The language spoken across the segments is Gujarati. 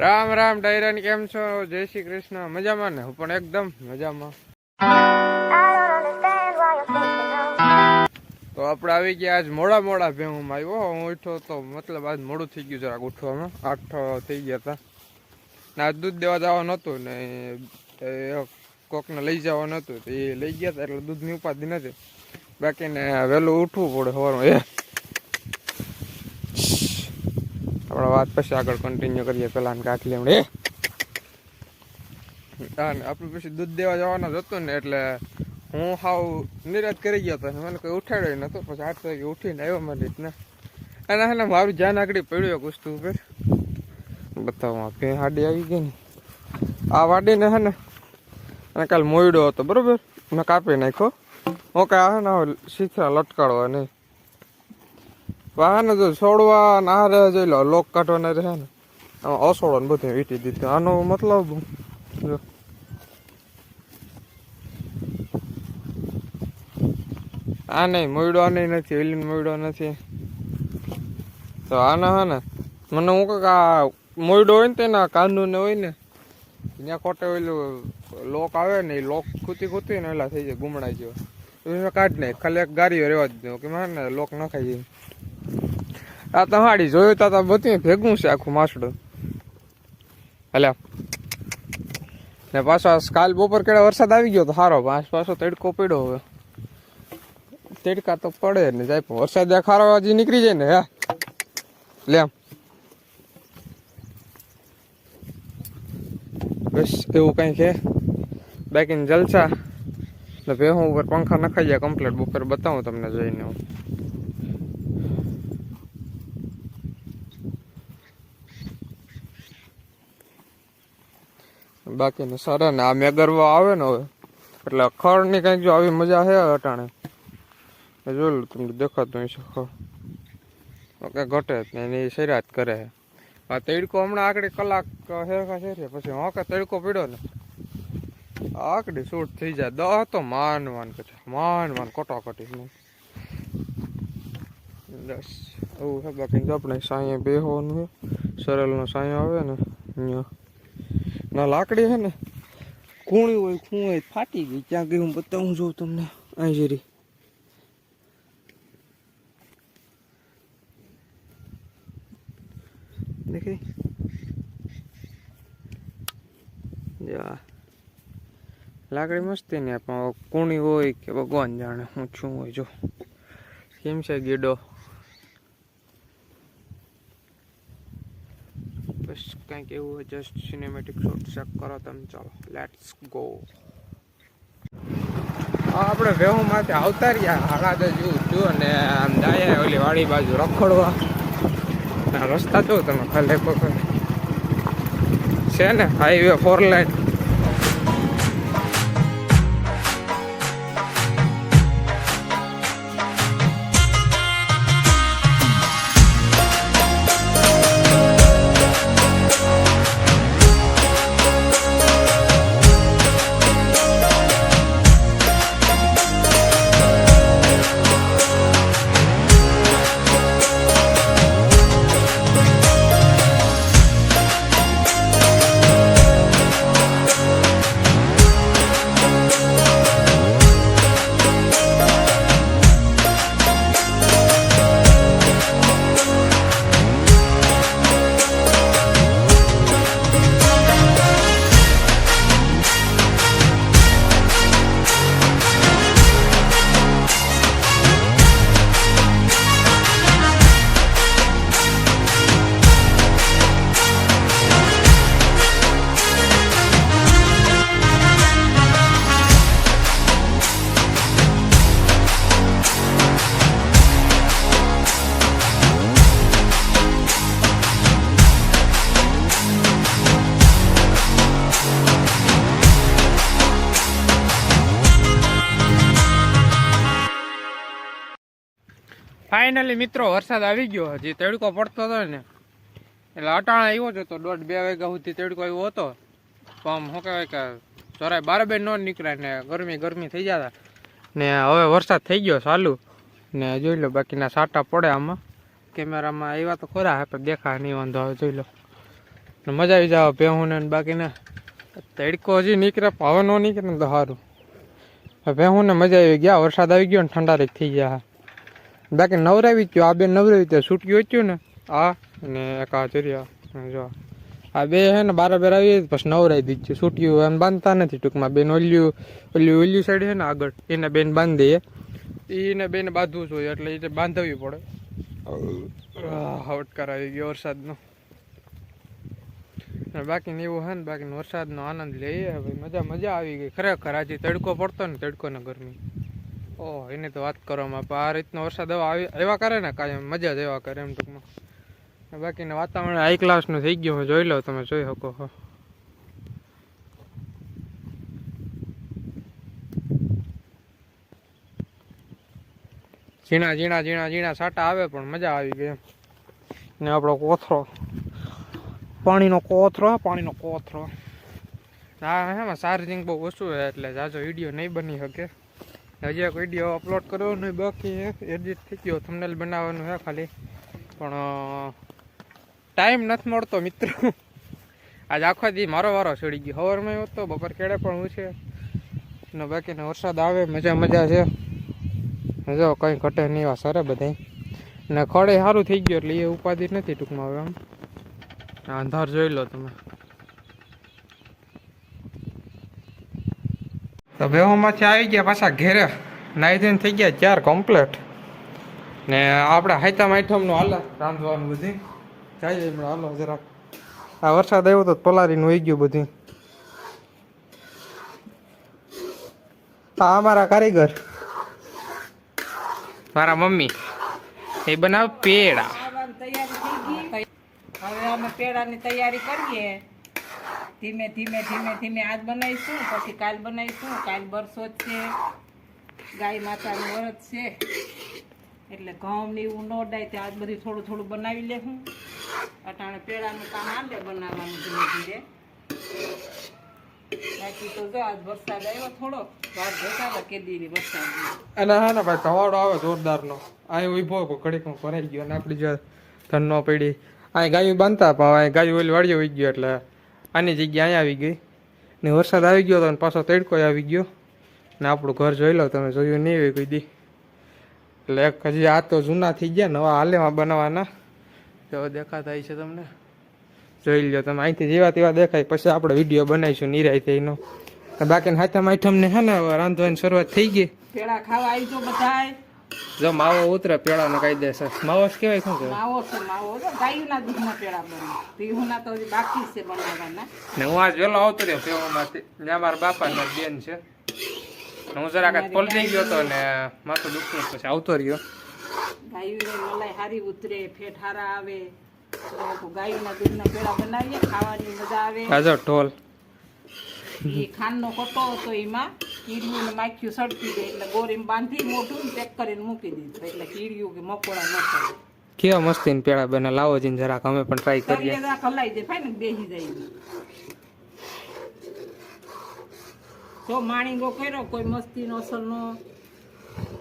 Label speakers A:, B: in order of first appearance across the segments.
A: રામ રામ ડાયરાન, કેમ છો? જય શ્રી કૃષ્ણ. મજામાં ને? હું પણ એકદમ મજામાં. તો આપણે આવી ગયા આજ મોડા ભેહુંમાં આવ્યો. હું ઉઠ્યો તો મતલબ આજ મોડું થઈ ગયું જરાક ઉઠવામાં. 8 થઈ ગયા હતા ને આજ દૂધ દેવા જવાનું હતું ને કોકને લઈ જવાનું હતું તો એ લઈ ગયા હતા એટલે દૂધની ઉપાધિ નથી. બાકીને વહેલું ઉઠવું પડે સવારમાં. આપણે વાત પછી આગળ કન્ટિન્યુ કરીએ. પેલા કાટલી હમણે આપણે પછી દૂધ દેવા જવાના જ હતું ને એટલે હું હાવ નિરાશ કરી ગયો હતો. મને કોઈ ઉઠાડ્યો નતો. પછી 8 વાગે ઉઠીને આવ્યો મારી રીતના. અને હે ને મારું ધ્યાન આગળ પડ્યો વસ્તુ ઉપર બતાવવા. ભે હાડી આવી ગઈ ને આ વાડીને હે ને અને કાલ મોયડો હતો બરોબર. મેં કાપી નાખ્યો. હું કાંઈ હે ને શીથરા લટકાડવા નહીં. વાહને જો છોડવા ના રહે જોઈ લો. લોક કાઢવાના રહે ને આમાં અસોડો ને બધું વીટી દીધું. આનો મતલબ જો આ નહીં મોયડો નથી. વિલીન મોયડો નથી તો આના હે ને મને હું કંઈક આ મોયડો હોય ને તેના કાંદુ ને હોય ને ત્યાં ખોટે ઓલું લોક આવે ને એ લોક ખૂતી ને એલા થઈ જાય ગુમડા જેવા. મેં કાઢ નહીં. ખાલી એક ગાડીઓ રહેવા જ દઉં કે મારે ને લોક ન ખાઈ જાય. આ તમારી જોયું તા બધું ભેગું છે આખું માસડું. એટલે ને પાછો કાલ બપોર કેળા વરસાદ આવી ગયો તો સારો. પાછો તડકો પડ્યો. હવે તડકા તો પડે ને જાય પણ વરસાદ ખારો હજી નીકળી જાય ને. હા લે બસ એવું કંઈ છે. બાકીને જલસા ને ભેહું ઉપર પંખા નખાઈ જાય કમ્પ્લીટ. બપોર બતાવું તમને જોઈને. હું બાકીને સારા ને આ મેગરવા આવે ને હવે એટલે ખડની કંઈક જો આવી મજા છે અટાણે જોયું તમને દેખાતું હશે. ખડ ઘટે જ ને એની શેરાત કરે. આ તડકો હમણાં આકડી કલાક હેરખા છે પછી હોકે તડકો પડ્યો ને આકડી શૂટ થઈ જાય. દહ તો માન કટોકટી બસ એવું છે. બાકી આપણે સાંયે બેહવાનું છે. સરળનો સાંયો આવે ને અહીંયા ના લાકડી છે ને કૂણી હોય ખૂણ હોય ફાટી ગઈ. ક્યાં ગઈ હું બતાવું છું તમને. અહીં જરી દેખી લાકડી મસ્તી ને પણ કૂણી હોય કે ભગવાન જાણે હું શું હોય. જો કેમ છે ગીડો. બસ કંઈક એવું જસ્ટ સિનેમેટિક શોટ ચેક કરો તમે. ચાલો લેટ્સ ગો. આપણે વેહું માંથી આવતા રહ્યા હાડા જો અને આમ જાય ઓલી વાડી બાજુ રખડવા. રસ્તા જો તમે ખાલી છે ને હાઈવે 4 લાઈન. ફાઇનલી મિત્રો વરસાદ આવી ગયો. હજી તડકો પડતો હતો ને એટલે અટાણા આવ્યો જ હતો. 1:30-2 વાગ્યા સુધી તડકો આવ્યો હતો. પણ શું કહેવાય કે જરાય બાર ન નીકળે ને ગરમી થઈ જતા ને હવે વરસાદ થઈ ગયો ચાલુ ને જોઈ લો. બાકીના સાટા પડે આમાં કેમેરામાં આવ્યા તો ખરા પણ દેખાય નહીં વાંધો. હવે જોઈ લો ને મજા આવી જાવ ભેહું ને બાકી ના તડકો હજી નીકળે પવન નો નીકળે ને તો સારું. ભેહું ને મજા આવી ગયા વરસાદ આવી ગયો ને ઠંડા થઈ ગયા. બાકી નવરાવી ગયો આ બે નવરાવી ત્યાં છૂટકી વચ્યું ને આ ને એક આ ચર્યા જો આ બે હે ને બાર આવી પછી નવરાવી દીધું છૂટ્યું એમ બાંધતા નથી ટૂંકમાં બેન ઓલ્યું સાઈડ છે ને આગળ એને બેન બાંધી દઈએ એને બેન બાંધવું જોઈએ એટલે એ બાંધવી પડે. હવટકાર આવી ગયો વરસાદનો બાકી એવું હે ને બાકી વરસાદનો આનંદ લઈએ ભાઈ મજા આવી ગઈ ખરેખર. આજે તડકો પડતો ને તડકો ને ગરમી ઓહ એની તો વાત કરવામાં આ રીતનો વરસાદ એવા કરે ને કાંઈ મજા જ એવા કરે એમ ટૂંકમાં. બાકીને વાતાવરણ હાઈ ક્લાસનું થઈ ગયું જોઈ લો તમે જોઈ શકો છો. ઝીણા ઝીણા ઝીણા ઝીણા સાટા આવે પણ મજા આવી ગઈ એમ. ને આપણો કોથરો પાણીનો કોથરો હા એમાં ચાર્જિંગ બહુ ઓછું છે એટલે જાજો વિડીયો નહીં બની શકે. હજી એક વિડીયો અપલોડ કર્યો નહીં બાકી એડિટ થઈ ગયો થંબનેલ બનાવવાનું છે ખાલી પણ ટાઈમ નથી મળતો મિત્રો. આજ આખો દી મારો વારો ચડી ગયો સવારમાં હતો બપોર કેળે પણ હું છે ને બાકીને વરસાદ આવે મજા છે. જો કંઈ ઘટે નહીં એવા સરે બધા ને ખડે સારું થઈ ગયું એટલે એ ઉપાધિ નથી ટૂંકમાં. હવે આમ અંધાર જોઈ લો તમે. તો બેહોમાંથી આવી ગયા પાછા ઘેરે નાઈ ધોઈને થઈ ગયા 4 કમ્પ્લીટ ને આપણે હાઈતામ આઈટમનું હાલે રાંધવાનું બધું જાય હમણાં હાલો જરાક. આ વરસાદ આવ્યો તો પલારીનું હોઈ ગયું બધું. હા અમારા કારીગર મારા મમ્મી એ બનાવ પેડા.
B: હવે અમે પેડાની તૈયારી કરીએ ધીમે આજ બનાવીશું પછી કાલ બનાવીશું. કાલ બરસો જ છે ગાય માતાનું વ્રત છે એટલે ઘઉં ને એવું ન ડાય તે આજ બધી થોડું બનાવી લેશું. અટાણે પેડાનું કામ આલે બનાવવાનું ધીમે ધીરે. બાકી તો જો આજ વરસાદ આવ્યો થોડો વાત જોતા કેદી વરસાદ
A: અને હા ને ભાઈ ધવાડો આવે જોરદારનો અહીં ઉભો ઘડીકમાં ભરાઈ ગયો અને આપણી જો ધન ન પડી અહીં ગાયું બાંધતા પણ અહીં ગાયું ઓલી વાડીઓ આવી ગયો એટલે આની જગ્યા અહીંયા આવી ગઈ ને વરસાદ આવી ગયો તો પાછો તડકો આવી ગયો ને આપણું ઘર જોઈ લો તમે જોયું નહીં હોય કોઈ દી એટલે એક હજી આ તો જૂના થઈ ગયા નવા હાલેમાં બનાવવાના તો દેખાતા છે તમને જોઈ લો તમે અહીંથી જેવા તેવા દેખાય પછી આપણે વિડીયો બનાવીશું નિરાય થઈનો. બાકી હાથામાં આઈટમને હે ને રાંધવાની શરૂઆત થઈ ગઈ.
B: પેડા ખાવા આવી જો બધાય
A: જો માવો ઉતરે પેડાનો કાયદેસર માવો જ કહેવાય શું કહેવાય
B: માવો ગાયુના દૂધના પેડા બને પીહુના તો હજી બાકી છે બનાવવાના.
A: ને હું આજ વહેલો આવતો રહ્યો પેવામાંથી ત્યાં મારા બાપા ને મારી બેન છે હું જરાક પલટી ગયો હતો ને માથું દુખતું પછી આવતો રહ્યો.
B: ગાયું મલાઈ હારી ઉતરે ફેટ હારા આવે તો ગાયુના દૂધના પેડા બનાવીએ ખાવાની મજા આવે.
A: હાજો ઢોલ
B: એ ખાંડનો કટો હતો એમાં કીડીયું ને માખ્યું સડતી ગઈ એટલે ગોરીમાં બાંધી મોઢું પેક કરીને મૂકી દીધું એટલે કીડીયું કે મકોડા ન કરે.
A: કેવા મસ્તી પેડા બને લાવો જીને જરાક અમે પણ ટ્રાય કરીએ.
B: હલાઈ દે ભાઈ ને બેસી જાય તો માણીગો કર્યો કોઈ મસ્તીનો અસરનો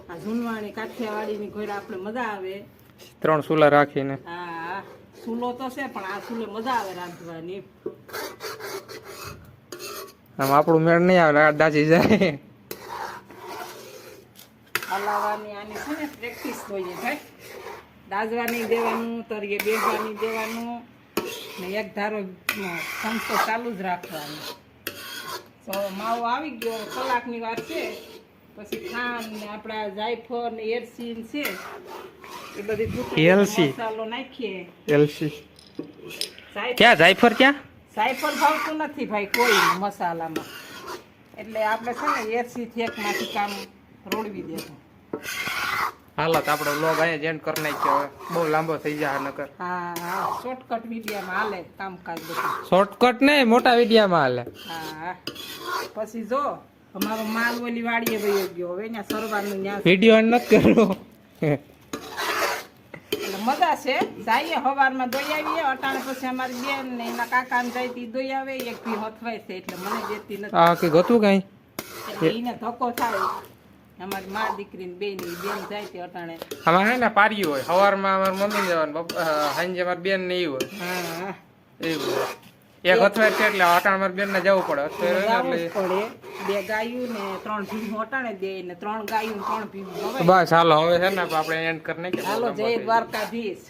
B: આ ઝૂનવાણી કાઠિયાવાડીની ઘોડા આપણે મજા આવે
A: 3 સુલા રાખીને.
B: હા સુલો તો છે પણ આ સુલે મજા આવે રાંધવાની.
A: આમ આપણું મેળ નહીં આવે દાજી જાય
B: હલાવવાની આની છે ને પ્રેક્ટિસ જોઈએ ભાઈ. દાજવાની દેવાનું તરીકે બેસવાની દેવાનું ને એક ધારો સંતો ચાલુ જ રાખવાનું. તો માવો આવી ગયો કલાકની વાર છે પછી ખાંડ ને આપણા જાયફળ ને એરસી છે એ બધી મસાલો નાખીએ.
A: એલસી ક્યાં જાયફળ ક્યાં
B: જાયફળ ભાવતું નથી ભાઈ કોઈ મસાલામાં એટલે આપણે છે ને એરસી થી એક માંથી કામ રોડવી દેવું.
A: હાલત આપણો વ્લોગ અહીંયા જેન્ડ કરી નાખ્યો હવે બહુ લાંબો થઈ જાય નકર.
B: હા શોર્ટકટ વિડીયોમાં હાલે કામકાજ બધું.
A: શોર્ટકટ નહીં મોટા વિડીયોમાં હાલે.
B: હા પછી જો અમારો માલ ઓલી વાડીએ વયો ગયો હવે ત્યાં સરવાનું ત્યાં
A: વિડીયો નથી કરવો
B: એટલે મજા છે. જઈએ સવારમાં દોઈ આવીએ અટાણે પછી અમારી બેન ને એના કાકા ને જાય તી દોઈ આવે એક ભી હથવાય છે એટલે મને દેતી નથી.
A: આ કે ગતું કઈ
B: એટલે એને ધક્કો થાય અમારી મા દીકરી ને બેન જાય તે અટાણે
A: આમાં હે ને પાર્યું હોય સવારમાં અમારી મમ્મી જવાનું સાંજે અમારી બેન ને એવું હોય
B: હા
A: એવું એક અથવાડ છે એટલે અટાણ મારી બેન ને જવું પડે અથવાડ
B: જાવું જ
A: એટલે
B: પડે 2 ગાયું ને 3 ભીમ અટાણે દે ને 3 ગાયું ને 3 ભીમ
A: બસ હાલો હવે છે ને આપણે એન્ડ કરી નાખીએ
B: હાલો જય દ્વારકાધીશ.